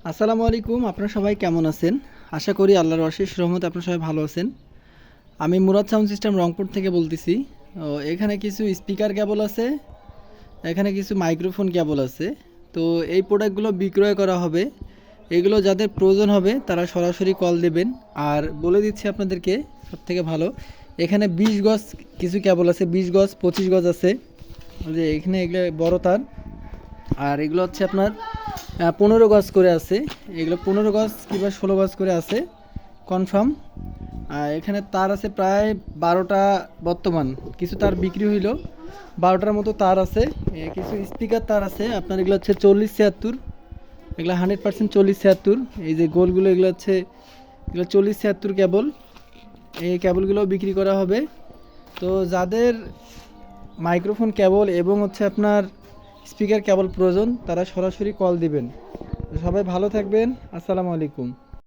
আসসালামু আলাইকুম। আপনারা সবাই কেমন আছেন? আশা করি আল্লাহর অশেষ রহমতে আপনারা সবাই ভালো আছেন। আমি মুরাদ সাউন্ড সিস্টেম রংপুর থেকে বলতেছি। এখানে কিছু স্পিকার কেবল আছে, এখানে কিছু মাইক্রোফোন কেবল আছে। তো এই প্রোডাক্টগুলো বিক্রয় করা হবে। এগুলো যাদের প্রয়োজন হবে তারা সরাসরি কল দেবেন। আর বলে দিচ্ছি আপনাদেরকে সবথেকে ভালো, এখানে 20 গজ কিছু কেবল আছে, 20 গজ 25 গজ আছে। ওই যে এখানে এগুলো বড় তার। আর এগুলো হচ্ছে আপনার 15 গজ করে আছে। এগুলো 15 গজ কিংবা 16 গজ করে আছে কনফার্ম। আর এখানে তার আছে প্রায় 12টা। বর্তমান কিছু তার বিক্রি হইল, 12টার মতো তার আছে। কিছু স্পিকার তার আছে আপনার, এগুলো হচ্ছে 40-76। এগুলো 100% 40-76। এই যে গোলগুলো এগুলো হচ্ছে, এগুলো 40-76 কেবল। এই কেবলগুলো বিক্রি করা হবে। তো যাদের মাইক্রোফোন কেবল এবং হচ্ছে আপনার স্পিকার কেবল প্রয়োজন তারা সরাসরি কল দিবেন। সবাই ভালো থাকবেন। আসসালামু আলাইকুম।